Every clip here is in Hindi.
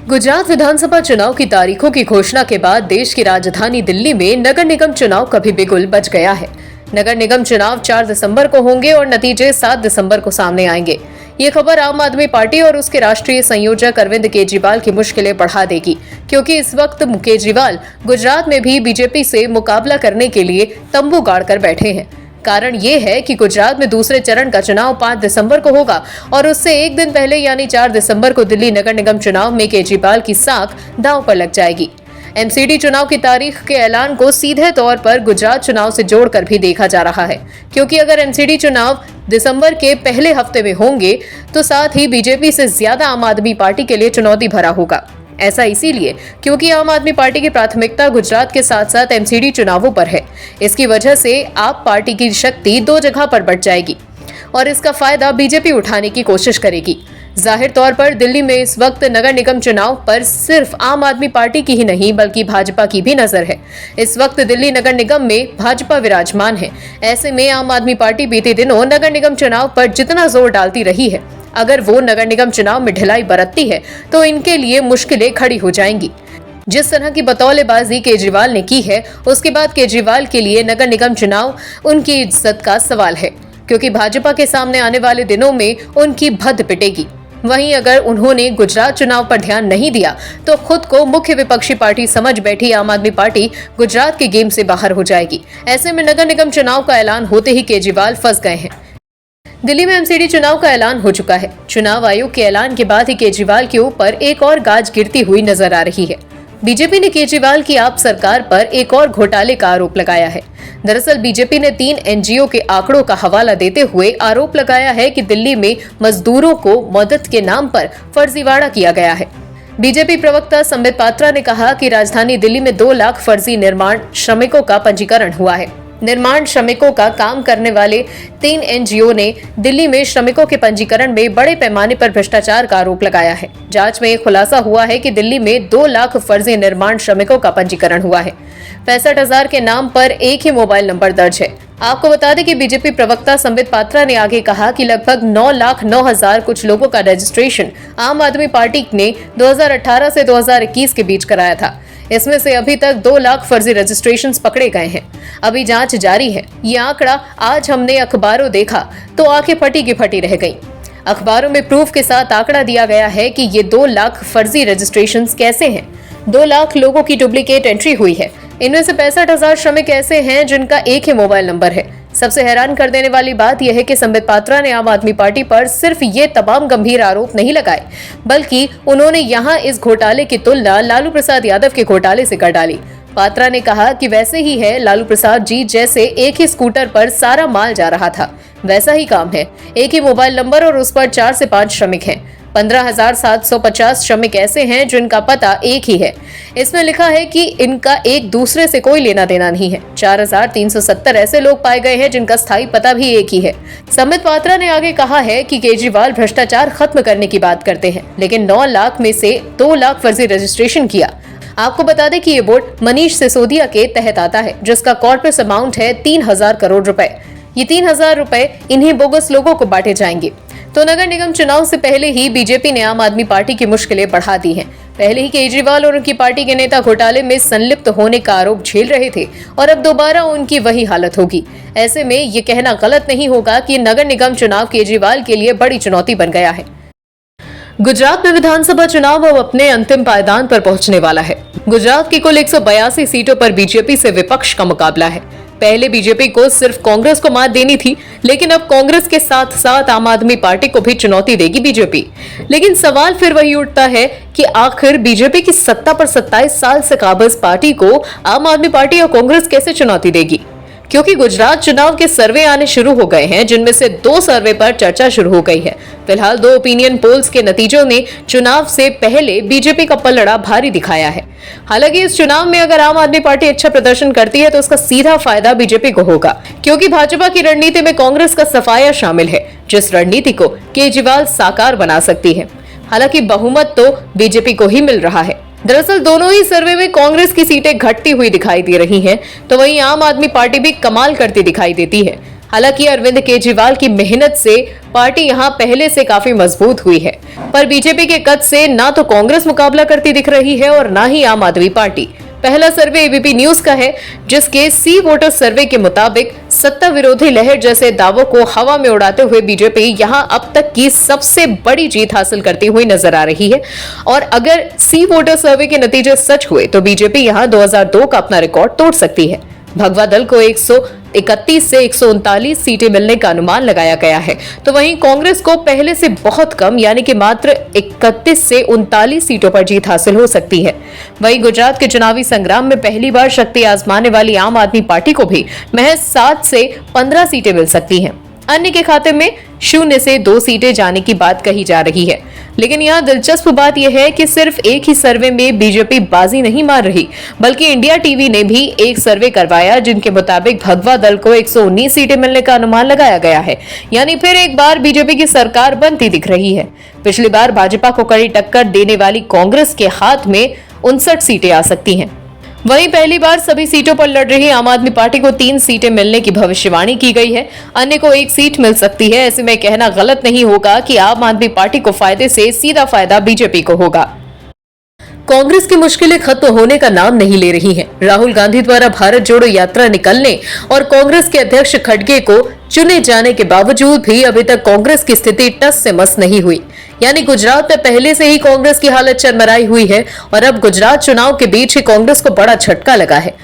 गुजरात विधानसभा चुनाव की तारीखों की घोषणा के बाद देश की राजधानी दिल्ली में नगर निगम चुनाव का भी बिगुल बज गया है। नगर निगम चुनाव 4 दिसंबर को होंगे और नतीजे 7 दिसंबर को सामने आएंगे। ये खबर आम आदमी पार्टी और उसके राष्ट्रीय संयोजक अरविंद केजरीवाल की मुश्किलें बढ़ा देगी, क्योंकि इस वक्त केजरीवाल गुजरात में भी बीजेपी से मुकाबला करने के लिए तंबू गाड़कर बैठे हैं। कारण ये है कि गुजरात में दूसरे चरण का चुनाव 5 दिसंबर को होगा और उससे एक दिन पहले यानी 4 दिसंबर को दिल्ली नगर निगम चुनाव में केजरीवाल की साख दांव पर लग जाएगी। एमसीडी चुनाव की तारीख के ऐलान को सीधे तौर पर गुजरात चुनाव से जोड़कर भी देखा जा रहा है, क्योंकि अगर एमसीडी चुनाव दिसंबर के पहले हफ्ते में होंगे तो साथ ही बीजेपी से ज्यादा आम आदमी पार्टी के लिए चुनौती भरा होगा। ऐसा इसीलिए क्योंकि आम आदमी पार्टी की प्राथमिकता गुजरात के साथ साथ एमसीडी चुनावों पर है। इसकी वजह से आप पार्टी की शक्ति 2 जगह पर बढ़ जाएगी और इसका फायदा बीजेपी उठाने की कोशिश करेगी। जाहिर तौर पर दिल्ली में इस वक्त नगर निगम चुनाव पर सिर्फ आम आदमी पार्टी की ही नहीं बल्कि भाजपा की भी नजर है। इस वक्त दिल्ली नगर निगम में भाजपा विराजमान है। ऐसे में आम आदमी पार्टी बीते दिनों नगर निगम चुनाव पर जितना जोर डालती रही है, अगर वो नगर निगम चुनाव में ढिलाई बरतती है तो इनके लिए मुश्किलें खड़ी हो जाएंगी। जिस तरह की बतौलेबाजी केजरीवाल ने की है, उसके बाद केजरीवाल के लिए नगर निगम चुनाव उनकी इज्जत का सवाल है, क्योंकि भाजपा के सामने आने वाले दिनों में उनकी भद्द पिटेगी। वहीं अगर उन्होंने गुजरात चुनाव पर ध्यान नहीं दिया तो खुद को मुख्य विपक्षी पार्टी समझ बैठी आम आदमी पार्टी गुजरात के गेम से बाहर हो जाएगी। ऐसे में नगर निगम चुनाव का ऐलान होते ही केजरीवाल फंस गए हैं। दिल्ली में एमसीडी चुनाव का ऐलान हो चुका है। चुनाव आयोग के ऐलान के बाद ही केजरीवाल के ऊपर एक और गाज गिरती हुई नजर आ रही है। बीजेपी ने केजरीवाल की आप सरकार पर एक और घोटाले का आरोप लगाया है। दरअसल बीजेपी ने 3 एनजीओ के आंकड़ों का हवाला देते हुए आरोप लगाया है कि दिल्ली में मजदूरों को मदद के नाम पर फर्जीवाड़ा किया गया है। बीजेपी प्रवक्ता संबित पात्रा ने कहा कि राजधानी दिल्ली में 2 लाख फर्जी निर्माण श्रमिकों का पंजीकरण हुआ है। निर्माण श्रमिकों का काम करने वाले 3 एनजीओ ने दिल्ली में श्रमिकों के पंजीकरण में बड़े पैमाने पर भ्रष्टाचार का आरोप लगाया है। जांच में खुलासा हुआ है कि दिल्ली में 2 लाख फर्जी निर्माण श्रमिकों का पंजीकरण हुआ है। 65,000 के नाम पर एक ही मोबाइल नंबर दर्ज है। आपको बता दें कि बीजेपी प्रवक्ता संबित पात्रा ने आगे कहा कि लगभग 9,09,000 कुछ लोगों का रजिस्ट्रेशन आम आदमी पार्टी ने 2018 से 2021 के बीच कराया था। इसमें से अभी तक 2 लाख फर्जी रजिस्ट्रेशंस पकड़े गए हैं। अभी जांच जारी है। ये आंकड़ा आज हमने अखबारों देखा तो आंखें फटी की फटी रह गईं। अखबारों में प्रूफ के साथ आंकड़ा दिया गया है कि ये 2 लाख फर्जी रजिस्ट्रेशंस कैसे हैं। 2 लाख लोगों की डुप्लीकेट एंट्री हुई है। इनमें से 65,000 श्रमिक ऐसे हैं जिनका एक ही मोबाइल नंबर है। सबसे हैरान कर देने वाली बात यह है कि संबित पात्रा ने आम आदमी पार्टी पर सिर्फ ये तमाम गंभीर आरोप नहीं लगाए, बल्कि उन्होंने यहाँ इस घोटाले की तुलना लालू प्रसाद यादव के घोटाले से कर डाली। पात्रा ने कहा कि वैसे ही है, लालू प्रसाद जी जैसे एक ही स्कूटर पर सारा माल जा रहा था, वैसा ही काम है। एक ही मोबाइल नंबर और उस पर 4 से 5 श्रमिक हैं। 15,750 श्रमिक ऐसे हैं जिनका पता एक ही है। इसमें लिखा है कि इनका एक दूसरे से कोई लेना देना नहीं है। 4,370 ऐसे लोग पाए गए हैं जिनका स्थायी पता भी एक ही है। संबित पात्रा ने आगे कहा है कि केजरीवाल भ्रष्टाचार खत्म करने की बात करते हैं, लेकिन 9 लाख में से 2 लाख फर्जी रजिस्ट्रेशन किया। आपको बता दें कि ये बोर्ड मनीष सिसोदिया के तहत आता है, जिसका कॉर्पस अमाउंट है 3,000 करोड़ रुपए। ये 3,000 रुपए इन्हीं बोगस लोगों को बांटे जाएंगे। तो नगर निगम चुनाव से पहले ही बीजेपी ने आम आदमी पार्टी की मुश्किलें बढ़ा दी हैं। पहले ही केजरीवाल और उनकी पार्टी के नेता घोटाले में संलिप्त होने का आरोप झेल रहे थे और अब दोबारा उनकी वही हालत होगी। ऐसे में ये कहना गलत नहीं होगा कि नगर निगम चुनाव केजरीवाल के लिए बड़ी चुनौती बन गया है। गुजरात में विधानसभा चुनाव अब अपने अंतिम पायदान पर पहुंचने वाला है। गुजरात की कुल 182 सीटों पर बीजेपी से विपक्ष का मुकाबला है। पहले बीजेपी को सिर्फ कांग्रेस को मात देनी थी, लेकिन अब कांग्रेस के साथ साथ आम आदमी पार्टी को भी चुनौती देगी बीजेपी। लेकिन सवाल फिर वही उठता है कि आखिर बीजेपी की सत्ता पर 27 साल से काबिज पार्टी को आम आदमी पार्टी और कांग्रेस कैसे चुनौती देगी, क्योंकि गुजरात चुनाव के सर्वे आने शुरू हो गए हैं, जिनमें से 2 सर्वे पर चर्चा शुरू हो गई है। फिलहाल 2 ओपिनियन पोल्स के नतीजों ने चुनाव से पहले बीजेपी का पलड़ा भारी दिखाया है। हालांकि इस चुनाव में अगर आम आदमी पार्टी अच्छा प्रदर्शन करती है तो उसका सीधा फायदा बीजेपी को होगा, क्योंकि भाजपा की रणनीति में कांग्रेस का सफाया शामिल है, जिस रणनीति को केजरीवाल साकार बना सकती है। हालांकि बहुमत तो बीजेपी को ही मिल रहा है। दरअसल दोनों ही सर्वे में कांग्रेस की सीटें घटती हुई दिखाई दे रही हैं, तो वहीं आम आदमी पार्टी भी कमाल करती दिखाई देती है। हालांकि अरविंद केजरीवाल की मेहनत से पार्टी यहां पहले से काफी मजबूत हुई है, पर बीजेपी के कद से ना तो कांग्रेस मुकाबला करती दिख रही है और ना ही आम आदमी पार्टी। पहला सर्वे एबीपी न्यूज का है, जिसके सी वोटर सर्वे के मुताबिक सत्ता विरोधी लहर जैसे दावों को हवा में उड़ाते हुए बीजेपी यहां अब तक की सबसे बड़ी जीत हासिल करती हुई नजर आ रही है। और अगर सी वोटर सर्वे के नतीजे सच हुए तो बीजेपी यहां 2002 का अपना रिकॉर्ड तोड़ सकती है। भगवा दल को 131 से 139 सीटें मिलने का अनुमान लगाया गया है, तो वहीं कांग्रेस को पहले से बहुत कम यानी कि मात्र 31 से 39 सीटों पर जीत हासिल हो सकती है। वहीं गुजरात के चुनावी संग्राम में पहली बार शक्ति आजमाने वाली आम आदमी पार्टी को भी महज 7 से 15 सीटें मिल सकती हैं। अन्य के खाते में 0 से 2 सीटें जाने की बात कही जा रही है। लेकिन यहाँ दिलचस्प बात यह है कि सिर्फ एक ही सर्वे में बीजेपी बाजी नहीं मार रही, बल्कि इंडिया टीवी ने भी एक सर्वे करवाया जिनके मुताबिक भगवा दल को 119 सीटें मिलने का अनुमान लगाया गया है। यानी फिर एक बार बीजेपी की सरकार बनती दिख रही है। पिछली बार भाजपा को कड़ी टक्कर देने वाली कांग्रेस के हाथ में 59 सीटें आ सकती हैं। वहीं पहली बार सभी सीटों पर लड़ रही आम आदमी पार्टी को 3 सीटें मिलने की भविष्यवाणी की गई है। अन्य को 1 सीट मिल सकती है। ऐसे में कहना गलत नहीं होगा कि आम आदमी पार्टी को फायदे से सीधा फायदा बीजेपी को होगा। कांग्रेस की मुश्किलें खत्म होने का नाम नहीं ले रही हैं। राहुल गांधी द्वारा भारत जोड़ो यात्रा निकलने और कांग्रेस के अध्यक्ष खड़गे को चुने जाने के बावजूद भी अभी तक कांग्रेस की स्थिति टस से मस नहीं हुई। यानी गुजरात में पहले से ही कांग्रेस की हालत चरमराई हुई है और अब गुजरात चुनाव के बीच ही कांग्रेस को बड़ा झटका लगा है।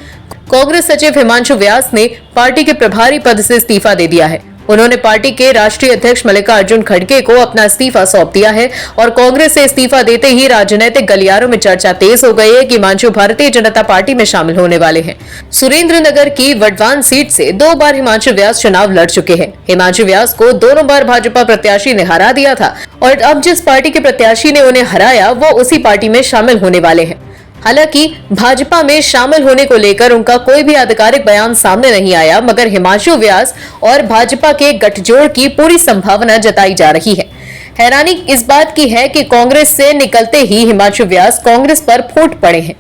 कांग्रेस सचिव हिमांशु व्यास ने पार्टी के प्रभारी पद से इस्तीफा दे दिया है। उन्होंने पार्टी के राष्ट्रीय अध्यक्ष मल्लिकार्जुन खड़गे को अपना इस्तीफा सौंप दिया है और कांग्रेस से इस्तीफा देते ही राजनीतिक गलियारों में चर्चा तेज हो गई है कि हिमांशु भारतीय जनता पार्टी में शामिल होने वाले हैं। सुरेंद्रनगर की वडवान सीट से 2 बार हिमांशु व्यास चुनाव लड़ चुके हैं। हिमांशु व्यास को दोनों बार भाजपा प्रत्याशी ने हरा दिया था और अब जिस पार्टी के प्रत्याशी ने उन्हें हराया वो उसी पार्टी में शामिल होने वाले हैं। हालांकि भाजपा में शामिल होने को लेकर उनका कोई भी आधिकारिक बयान सामने नहीं आया, मगर हिमांशु व्यास और भाजपा के गठजोड़ की पूरी संभावना जताई जा रही है। हैरानी इस बात की है कि कांग्रेस से निकलते ही हिमांशु व्यास कांग्रेस पर फूट पड़े हैं।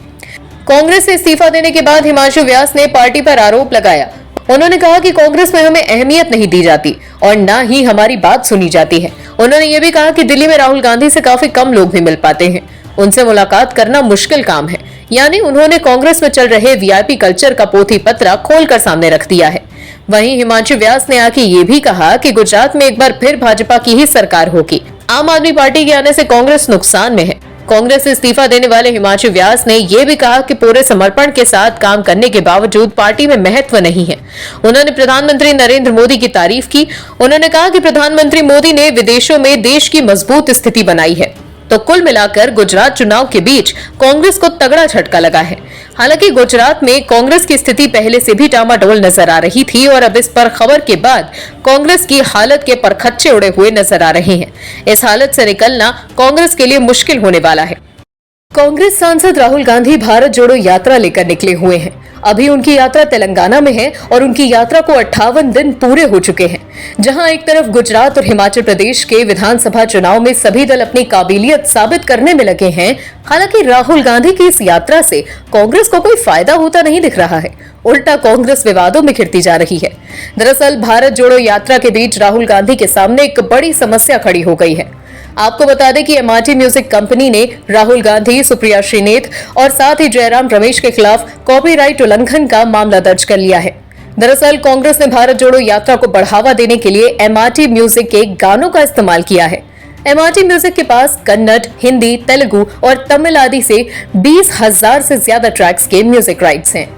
कांग्रेस से इस्तीफा देने के बाद हिमांशु व्यास ने पार्टी पर आरोप लगाया। उन्होंने कहा कि कांग्रेस में हमें अहमियत नहीं दी जाती और न ही हमारी बात सुनी जाती है। उन्होंने ये भी कहा कि दिल्ली में राहुल गांधी से काफी कम लोग भी मिल पाते हैं, उनसे मुलाकात करना मुश्किल काम है। यानी उन्होंने कांग्रेस में चल रहे वीआईपी कल्चर का पोथी पत्रा खोलकर सामने रख दिया है। वहीं हिमांशु व्यास ने आके ये भी कहा कि गुजरात में एक बार फिर भाजपा की ही सरकार होगी। आम आदमी पार्टी के आने से कांग्रेस नुकसान में है। कांग्रेस से इस्तीफा देने वाले हिमांशु व्यास ने यह भी कहा कि पूरे समर्पण के साथ काम करने के बावजूद पार्टी में महत्व नहीं है। उन्होंने प्रधानमंत्री नरेंद्र मोदी की तारीफ की। उन्होंने कहा कि प्रधानमंत्री मोदी ने विदेशों में देश की मजबूत स्थिति बनाई है। तो कुल मिलाकर गुजरात चुनाव के बीच कांग्रेस को तगड़ा झटका लगा है। हालांकि गुजरात में कांग्रेस की स्थिति पहले से भी डामाडोल नजर आ रही थी और अब इस पर खबर के बाद कांग्रेस की हालत के परखच्चे उड़े हुए नजर आ रहे हैं। इस हालत से निकलना कांग्रेस के लिए मुश्किल होने वाला है। कांग्रेस सांसद राहुल गांधी भारत जोड़ो यात्रा लेकर निकले हुए हैं। अभी उनकी यात्रा तेलंगाना में है और उनकी यात्रा को 58 दिन पूरे हो चुके हैं। जहां एक तरफ गुजरात और हिमाचल प्रदेश के विधानसभा चुनाव में सभी दल अपनी काबिलियत साबित करने में लगे हैं। हालांकि राहुल गांधी की इस यात्रा से कांग्रेस को कोई फायदा होता नहीं दिख रहा है। उल्टा कांग्रेस विवादों में घिरती जा रही है। दरअसल भारत जोड़ो यात्रा के बीच राहुल गांधी के सामने एक बड़ी समस्या खड़ी हो गई है। आपको बता दें कि एमआरटी म्यूजिक कंपनी ने राहुल गांधी, सुप्रिया श्रीनेत और साथ ही जयराम रमेश के खिलाफ कॉपीराइट उल्लंघन का मामला दर्ज कर लिया है। दरअसल कांग्रेस ने भारत जोड़ो यात्रा को बढ़ावा देने के लिए एमआरटी म्यूजिक के गानों का इस्तेमाल किया है। एमआरटी म्यूजिक के पास कन्नड़, हिंदी, तेलुगु और तमिल आदि से 20,000 से ज्यादा ट्रैक्स के म्यूजिक राइट्स हैं।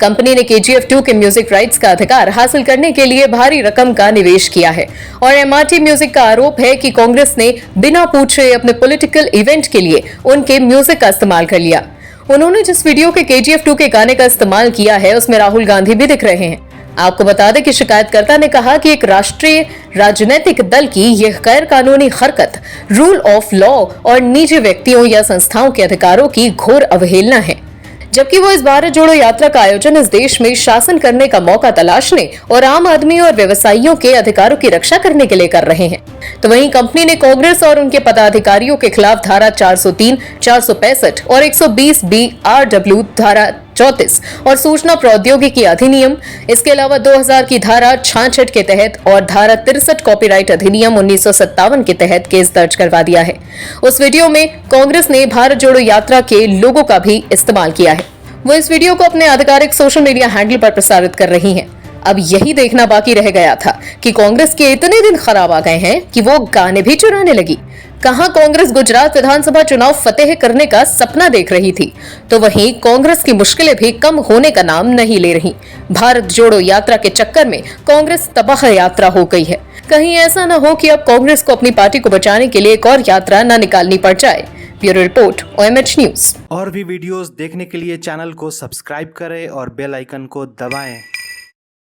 कंपनी ने KGF 2 के म्यूजिक राइट्स का अधिकार हासिल करने के लिए भारी रकम का निवेश किया है और एमआरटी म्यूजिक का आरोप है कि कांग्रेस ने बिना पूछे अपने पॉलिटिकल इवेंट के लिए उनके म्यूजिक का इस्तेमाल कर लिया। उन्होंने जिस वीडियो के KGF 2 के गाने का इस्तेमाल किया है उसमें राहुल गांधी भी दिख रहे हैं। आपको बता दें कि शिकायतकर्ता ने कहा कि एक राष्ट्रीय राजनीतिक दल की यह गैर कानूनी हरकत रूल ऑफ लॉ और निजी व्यक्तियों या संस्थाओं के अधिकारों की घोर अवहेलना है, जबकि वो इस भारत जोड़ो यात्रा का आयोजन इस देश में शासन करने का मौका तलाशने और आम आदमी और व्यवसायियों के अधिकारों की रक्षा करने के लिए कर रहे हैं। तो वहीं कंपनी ने कांग्रेस और उनके पदाधिकारियों के खिलाफ धारा 403, 465 और 120 BRW धारा 34 और सूचना प्रौद्योगिकी अधिनियम, इसके अलावा 2000 की धारा 66 के तहत और धारा 63 कॉपीराइट अधिनियम 1957 के तहत केस दर्ज करवा दिया है। उस वीडियो में कांग्रेस ने भारत जोड़ो यात्रा के लोगो का भी इस्तेमाल किया है। वो इस वीडियो को अपने आधिकारिक सोशल मीडिया हैंडल पर प्रसारित कर रही हैं। अब यही देखना बाकी रह गया था कि कांग्रेस के इतने दिन खराब आ गए हैं कि वो गाने भी चुराने लगी। कहां कांग्रेस गुजरात विधानसभा चुनाव फतेह करने का सपना देख रही थी, तो वहीं कांग्रेस की मुश्किलें भी कम होने का नाम नहीं ले रही। भारत जोड़ो यात्रा के चक्कर में कांग्रेस तबाह यात्रा हो गई है। कहीं ऐसा न हो कि अब कांग्रेस को अपनी पार्टी को बचाने के लिए एक और यात्रा न निकालनी पड़ जाए। Bureau report, OMH news. और भी वीडियोस देखने के लिए चैनल को सब्सक्राइब करें और बेल आइकन को दबाएं।